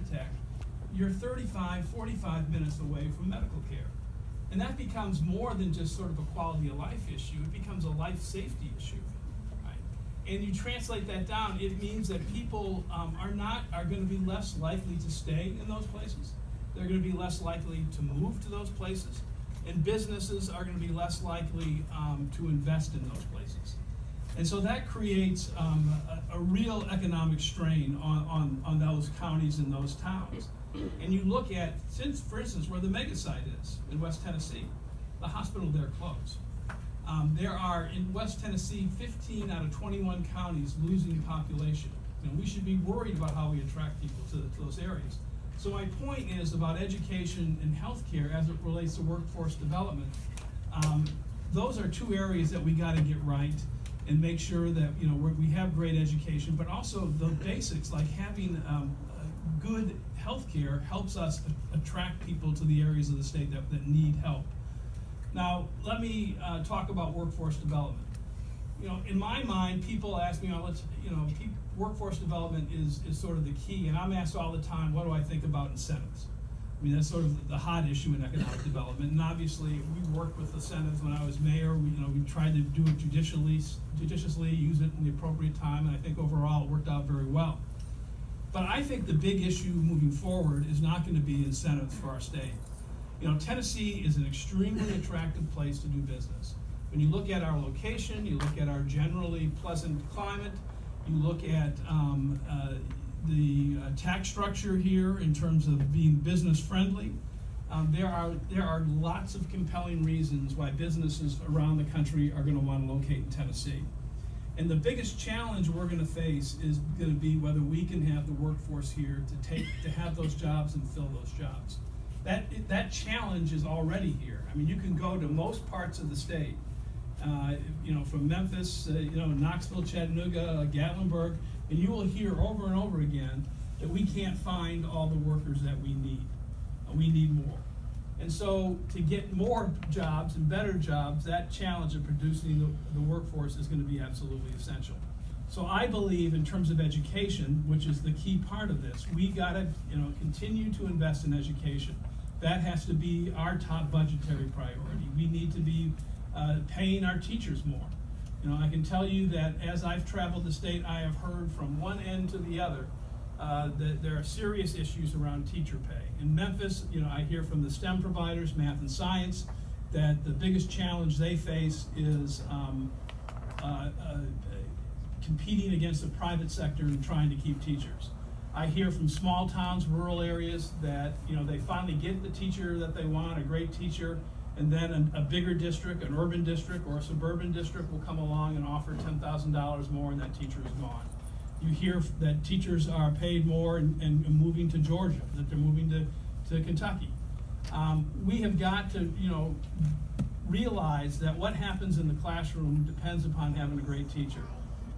attack, you're 35, 45 minutes away from medical care. And that becomes more than just sort of a quality of life issue, it becomes a life safety issue. Right? And you translate that down, it means that people are going to be less likely to stay in those places. They're going to be less likely to move to those places. And businesses are going to be less likely to invest in those places. And so that creates a real economic strain on those counties and those towns. And you look at, for instance, where the mega site is in West Tennessee, the hospital there closed. There are, in West Tennessee, 15 out of 21 counties losing population. And we should be worried about how we attract people to those areas. So my point is about education and healthcare as it relates to workforce development. Those are two areas that we got to get right and make sure that we have great education, but also the basics like having good healthcare helps us attract people to the areas of the state that need help. Now, let me talk about workforce development. In my mind, people ask me, workforce development is sort of the key, and I'm asked all the time, what do I think about incentives? I mean, that's sort of the hot issue in economic development, and obviously we worked with incentives when I was mayor. We tried to do it judiciously, use it in the appropriate time, and I think overall it worked out very well. But I think the big issue moving forward is not going to be incentives for our state. Tennessee is an extremely attractive place to do business. When you look at our location, you look at our generally pleasant climate, you look at the tax structure here in terms of being business friendly. There are lots of compelling reasons why businesses around the country are going to want to locate in Tennessee. And the biggest challenge we're going to face is going to be whether we can have the workforce here to have those jobs and fill those jobs. That challenge is already here. I mean, you can go to most parts of the state, from Memphis, Knoxville, Chattanooga, Gatlinburg, and you will hear over and over again that we can't find all the workers that we need. We need more. And so to get more jobs and better jobs, that challenge of producing the workforce is going to be absolutely essential. So I believe in terms of education, which is the key part of this, we got to continue to invest in education. That has to be our top budgetary priority. We need to be paying our teachers more. I can tell you that as I've traveled the state, I have heard from one end to the other that there are serious issues around teacher pay. In Memphis, I hear from the STEM providers, math and science, that the biggest challenge they face is competing against the private sector and trying to keep teachers. I hear from small towns, rural areas that they finally get the teacher that they want, a great teacher, and then a bigger district, an urban district or a suburban district will come along and offer $10,000 more and that teacher is gone. You hear that teachers are paid more and moving to Georgia, that they're moving to Kentucky. We have got to realize that what happens in the classroom depends upon having a great teacher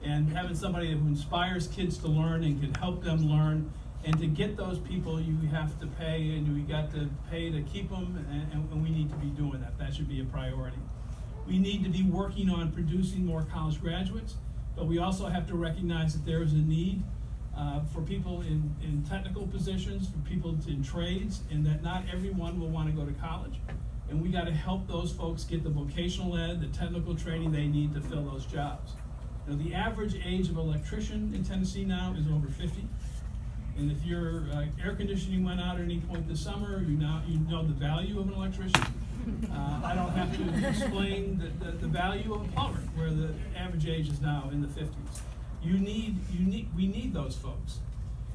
and having somebody who inspires kids to learn and can help them learn. And to get those people, you have to pay, and we got to pay to keep them, and we need to be doing that. That should be a priority. We need to be working on producing more college graduates, but we also have to recognize that there is a need for people in technical positions, for people in trades, and that not everyone will want to go to college. And we got to help those folks get the vocational ed, the technical training they need to fill those jobs. The average age of an electrician in Tennessee now is over 50. And if your air conditioning went out at any point this summer, you know the value of an electrician. I don't have to explain the value of a plumber, where the average age is now in the 50s. We need those folks.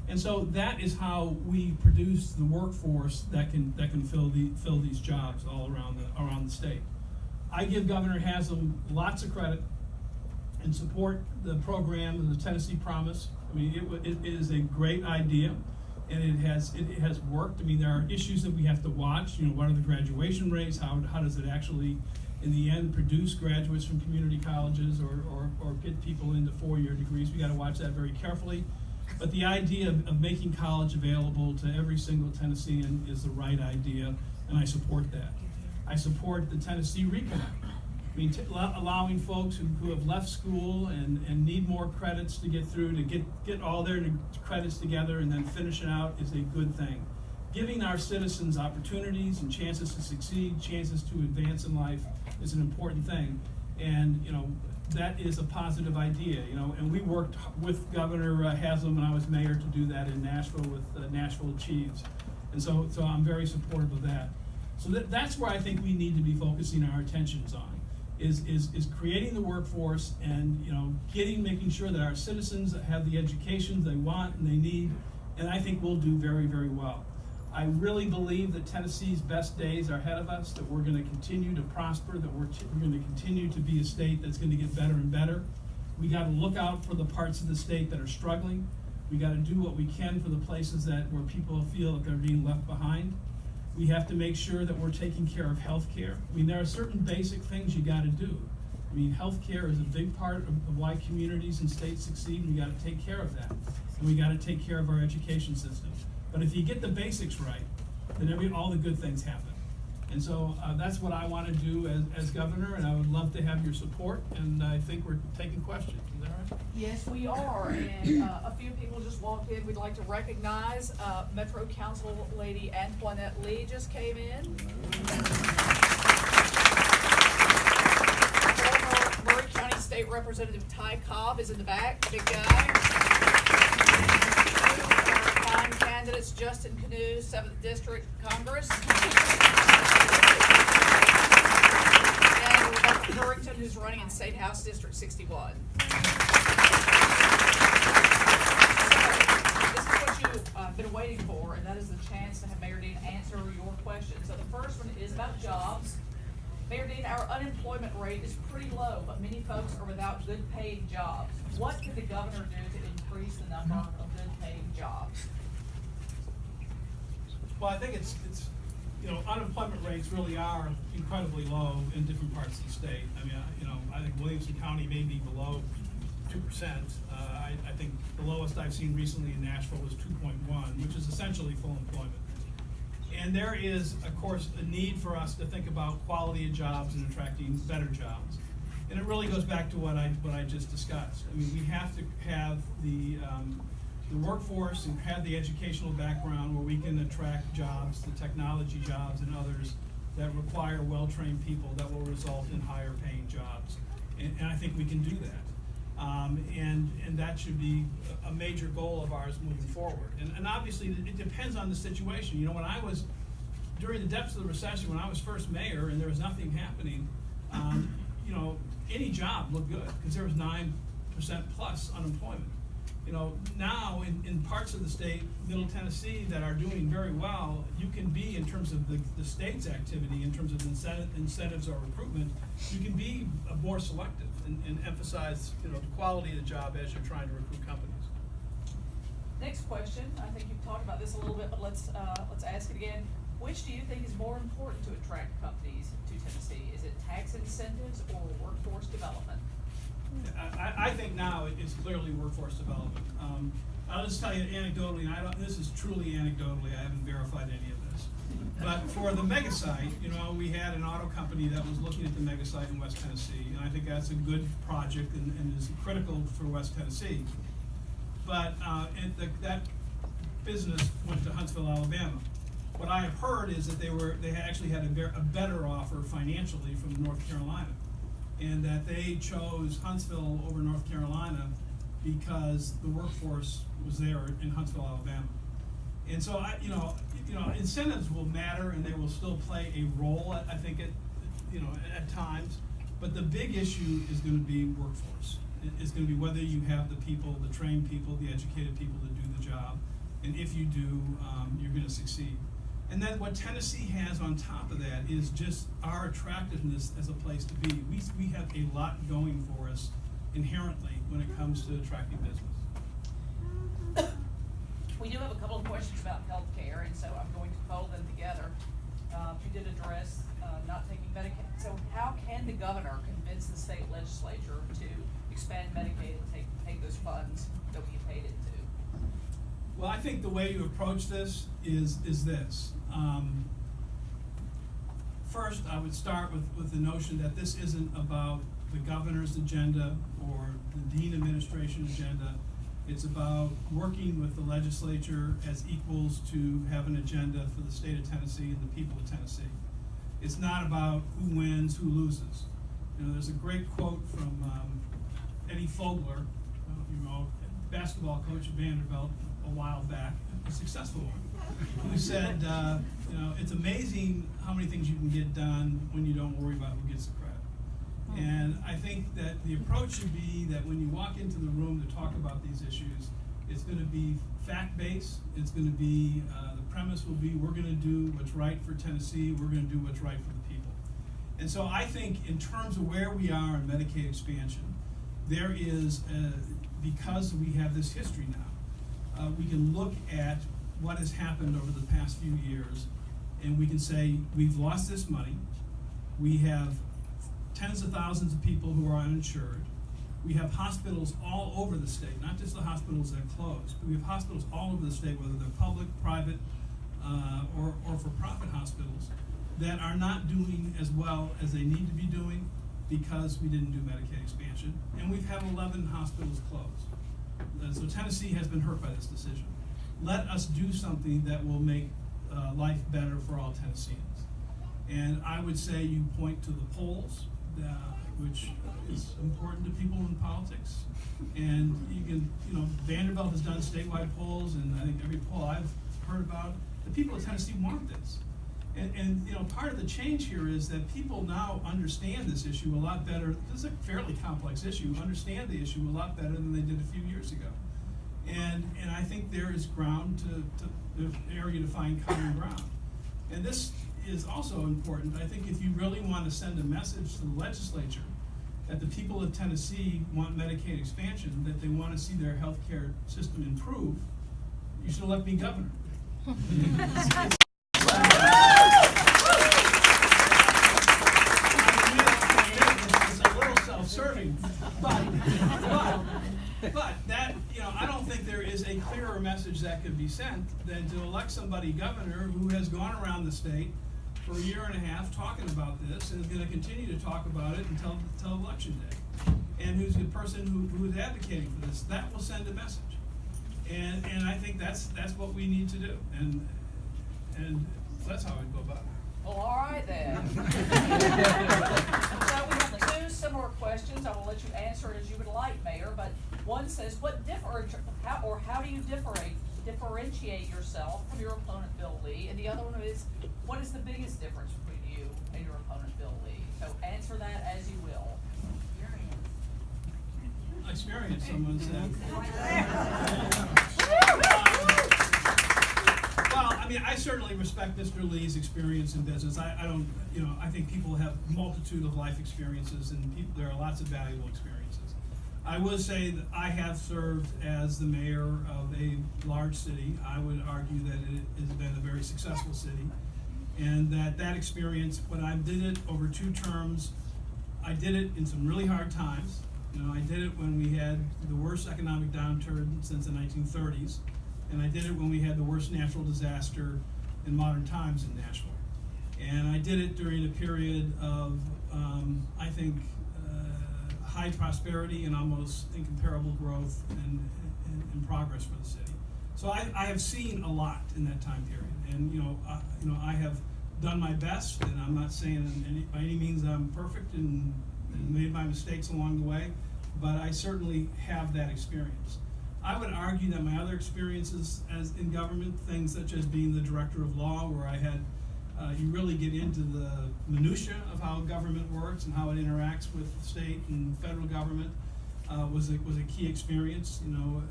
And so that is how we produce the workforce that can fill these jobs all around the state. I give Governor Haslam lots of credit and support the program of the Tennessee Promise. I mean, it is a great idea, and it has worked. I mean, there are issues that we have to watch. What are the graduation rates? How does it actually, in the end, produce graduates from community colleges or get people into four-year degrees? We got to watch that very carefully. But the idea of making college available to every single Tennessean is the right idea, and I support that. I support the Tennessee Reconnect. I mean, allowing folks who have left school and need more credits to get through, to get all their credits together and then finish it out is a good thing. Giving our citizens opportunities and chances to succeed, chances to advance in life is an important thing. And, you know, that is a positive idea, you know, and we worked with Governor Haslam when I was mayor to do that in Nashville with Nashville Achieves. And so I'm very supportive of that. So that's where I think we need to be focusing our attentions on, is creating the workforce and, you know, making sure that our citizens have the education they want and they need, and I think we'll do very, very well. I really believe that Tennessee's best days are ahead of us, that we're going to continue to prosper, that we're going to continue to be a state that's going to get better and better. We got to look out for the parts of the state that are struggling. We got to do what we can for the places where people feel that they're being left behind. We have to make sure that we're taking care of health care. I mean, there are certain basic things you got to do. I mean, health care is a big part of why communities and states succeed, and we got to take care of that. And we got to take care of our education system. But if you get the basics right, then all the good things happen. And so that's what I want to do as governor, and I would love to have your support, and I think we're taking questions. Is that right? Yes, we are, and a few people just walked in. We'd like to recognize Metro Council Lady Antoinette Lee just came in. Former Murray County State Representative Ty Cobb is in the back, big guy. Candidates Justin Canoe, 7th District Congress. And Rebecca Purrington, who's running in State House District 61. So, this is what you've been waiting for, and that is the chance to have Mayor Dean answer your questions. So the first one is about jobs. Mayor Dean, our unemployment rate is pretty low, but many folks are without good paying jobs. What can the governor do to increase the number of good paying jobs? Well, I think it's you know, unemployment rates really are incredibly low in different parts of the state. I mean, you know, I think Williamson County may be below 2%. I think the lowest I've seen recently in Nashville was 2.1, which is essentially full employment. And there is, of course, a need for us to think about quality of jobs and attracting better jobs. And it really goes back to what I just discussed. I mean, we have to have the workforce and have the educational background where we can attract jobs, the technology jobs and others that require well-trained people that will result in higher paying jobs. And I think we can do that. And that should be a major goal of ours moving forward. And obviously it depends on the situation. You know, when I was, during the depths of the recession, when I was first mayor and there was nothing happening, you know, any job looked good because there was 9% plus unemployment. You know, now in parts of the state, Middle Tennessee, that are doing very well, you can be, in terms of the state's activity, in terms of incentives or recruitment, you can be more selective and emphasize, you know, the quality of the job as you're trying to recruit companies. Next question. I think you've talked about this a little bit, but let's ask it again. Which do you think is more important to attract companies to Tennessee? Is it tax incentives or workforce development? I think now it's clearly workforce development. I'll just tell you anecdotally, and this is truly anecdotally, I haven't verified any of this. But for the mega site, you know, we had an auto company that was looking at the mega site in West Tennessee, and I think that's a good project and is critical for West Tennessee. But that business went to Huntsville, Alabama. What I have heard is that they actually had a better offer financially from North Carolina, and that they chose Huntsville over North Carolina because the workforce was there in Huntsville, Alabama. And so you know, incentives will matter and they will still play a role, I think, at times. But the big issue is going to be workforce. It's going to be whether you have the people, the trained people, the educated people to do the job. And if you do, you're going to succeed. And then what Tennessee has on top of that is just our attractiveness as a place to be. We have a lot going for us inherently when it comes to attracting business. We do have a couple of questions about health care, and so I'm going to fold them together. You did address not taking Medicaid. So how can the governor convince the state legislature to expand Medicaid and take those funds that we get paid into? Well, I think the way you approach this is this. first, I would start with the notion that this isn't about the governor's agenda or the dean administration agenda. It's about working with the legislature as equals to have an agenda for the state of Tennessee and the people of Tennessee. It's not about who wins, who loses. You know, there's a great quote from Eddie Fogler, you know, basketball coach at Vanderbilt a while back, a successful one, who said, you know, it's amazing how many things you can get done when you don't worry about who gets the credit. And I think that the approach should be that when you walk into the room to talk about these issues, it's going to be fact-based. It's going to be, the premise will be, we're going to do what's right for Tennessee. We're going to do what's right for the people. And so I think in terms of where we are in Medicaid expansion, there is, because we have this history now, we can look at what has happened over the past few years, and we can say, we've lost this money. We have tens of thousands of people who are uninsured. We have hospitals all over the state, not just the hospitals that closed, but we have hospitals all over the state, whether they're public, private, or for-profit hospitals, that are not doing as well as they need to be doing because we didn't do Medicaid expansion. And we've had 11 hospitals closed. So Tennessee has been hurt by this decision. Let us do something that will make life better for all Tennesseans. And I would say you point to the polls, which is important to people in politics. And you can, you know, Vanderbilt has done statewide polls, and I think every poll I've heard about, the people of Tennessee want this. And you know, part of the change here is that people now understand this issue a lot better. This is a fairly complex issue. Understand the issue a lot better than they did a few years ago. And I think there is ground the area to find common ground. And this is also important. I think if you really want to send a message to the legislature that the people of Tennessee want Medicaid expansion, that they want to see their health care system improve, you should elect me governor. It's a little self-serving, but that, you know, I don't think there is a clearer message that could be sent than to elect somebody governor who has gone around the state for a year and a half talking about this and is going to continue to talk about it until election day. And who's the person who is advocating for this. That will send a message. And I think that's what we need to do. And that's how I'd go about it. Well, all right then. So we have two similar questions. I will let you answer as you would like, Mayor. But one says, how do you differentiate yourself from your opponent, Bill Lee? And the other one is, what is the biggest difference between you and your opponent, Bill Lee? So answer that as you will. Experience, someone said. Well, I mean, I certainly respect Mr. Lee's experience in business. I don't, you know, I think people have a multitude of life experiences, and there are lots of valuable experiences. I would say that I have served as the mayor of a large city. I would argue that it has been a very successful city, and that experience, when I did it over 2 terms, I did it in some really hard times. You know, I did it when we had the worst economic downturn since the 1930s, and I did it when we had the worst natural disaster in modern times in Nashville. And I did it during a period of, I think, high prosperity and almost incomparable growth and progress for the city. So I have seen a lot in that time period, and you know, I have done my best, and I'm not saying by any means I'm perfect and made my mistakes along the way, but I certainly have that experience. I would argue that my other experiences as in government, things such as being the director of law, where I had, you really get into the minutia of how government works and how it interacts with state and federal government, was a key experience. You know,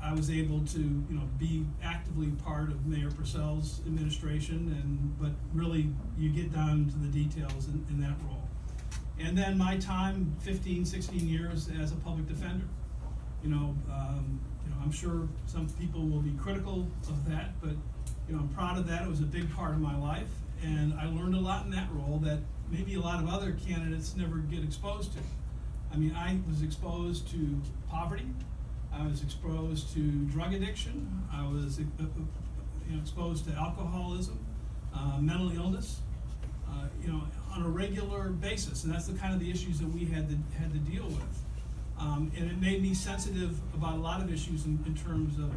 I was able to, you know, be actively part of Mayor Purcell's administration, but really you get down to the details in that role. And then my time, 15, 16 years as a public defender. You know, I'm sure some people will be critical of that, but you know, I'm proud of that. It was a big part of my life, and I learned a lot in that role that maybe a lot of other candidates never get exposed to. I mean, I was exposed to poverty. I was exposed to drug addiction. I was exposed to alcoholism, mental illness. on a regular basis, and that's the kind of the issues that we had to deal with. And it made me sensitive about a lot of issues in terms of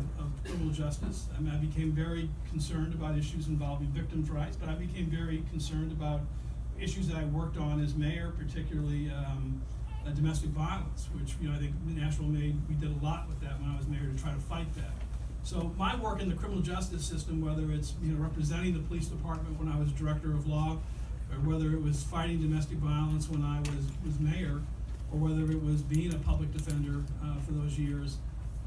criminal justice. I mean, I became very concerned about issues involving victims' rights, but I became very concerned about issues that I worked on as mayor, particularly domestic violence, which I think Nashville we did a lot with that when I was mayor to try to fight that. So my work in the criminal justice system, whether it's representing the police department when I was director of law, or whether it was fighting domestic violence when I was mayor, or whether it was being a public defender for those years,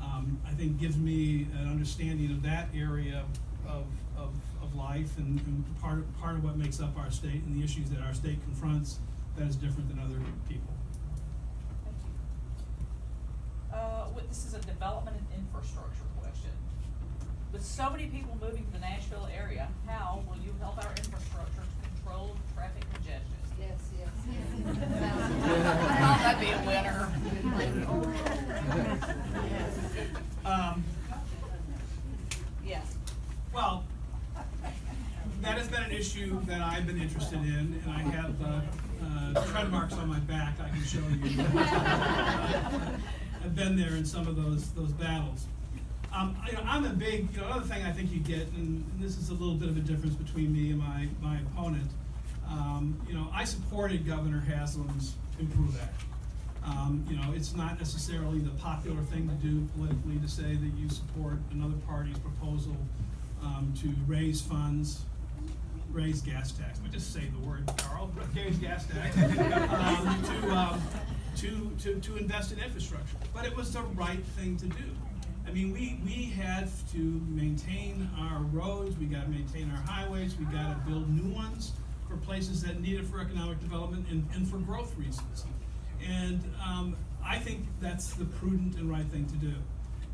I think gives me an understanding of that area of life and part of what makes up our state and the issues that our state confronts that is different than other people. Thank you. This is a development and infrastructure question. With so many people moving to the Nashville area, how will you help our infrastructure to control traffic congestion? Yes. That'd be a winner. Yes. Well, that has been an issue that I've been interested in, and I have tread marks on my back I can show you. I've been there in some of those battles. I'm a big, another thing I think you get, and this is a little bit of a difference between me and my opponent. I supported Governor Haslam's Improve Act. It's not necessarily the popular thing to do politically to say that you support another party's proposal to raise funds, raise gas tax. We just say the word, Karl, raise gas tax, to invest in infrastructure. But it was the right thing to do. I mean, we had to maintain our roads, we got to maintain our highways, we got to build new ones for places that need it for economic development and for growth reasons. And I think that's the prudent and right thing to do.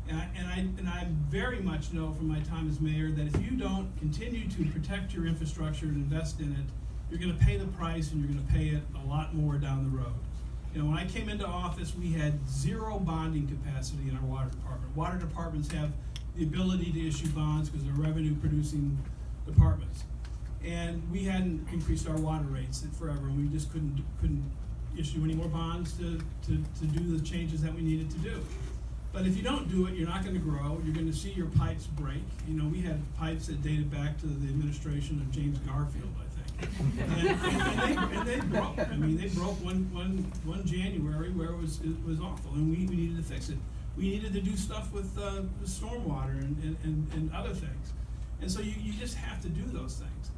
And I very much know from my time as mayor that if you don't continue to protect your infrastructure and invest in it, you're going to pay the price, and you're going to pay it a lot more down the road. When I came into office, we had zero bonding capacity in our water department. Water departments have the ability to issue bonds because they're revenue-producing departments. And we hadn't increased our water rates forever, and we just couldn't issue any more bonds to do the changes that we needed to do. But if you don't do it, you're not going to grow. You're going to see your pipes break. We had pipes that dated back to the administration of James Garfield, I think. And they broke. I mean, they broke one January where it was awful, and we needed to fix it. We needed to do stuff with stormwater and other things. And so you just have to do those things.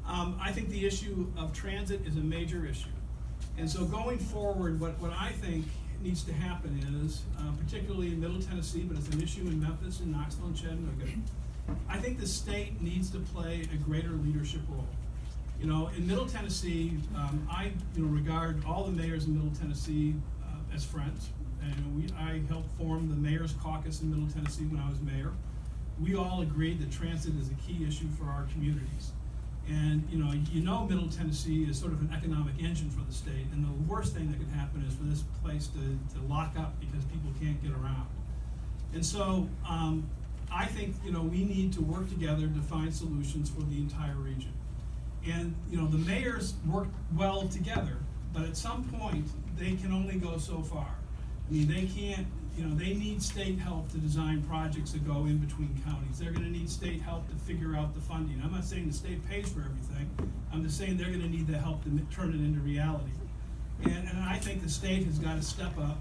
I think the issue of transit is a major issue. And so going forward, what I think needs to happen is, particularly in Middle Tennessee, but it's an issue in Memphis and Knoxville and Chattanooga, I think the state needs to play a greater leadership role. In Middle Tennessee, I regard all the mayors in Middle Tennessee as friends. And I helped form the Mayor's Caucus in Middle Tennessee when I was mayor. We all agreed that transit is a key issue for our communities. And Middle Tennessee is sort of an economic engine for the state, and the worst thing that could happen is for this place to lock up because people can't get around. And so I think we need to work together to find solutions for the entire region. And the mayors work well together, but at some point they can only go so far. I mean, they can't. They need state help to design projects that go in between counties. They're going to need state help to figure out the funding. I'm not saying the state pays for everything. I'm just saying they're going to need the help to turn it into reality. And I think the state has got to step up,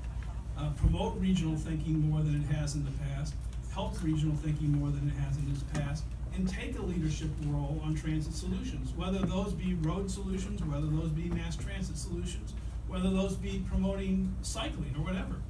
promote regional thinking more than it has in the past, help regional thinking more than it has in its past, and take a leadership role on transit solutions, whether those be road solutions, whether those be mass transit solutions, whether those be promoting cycling or whatever.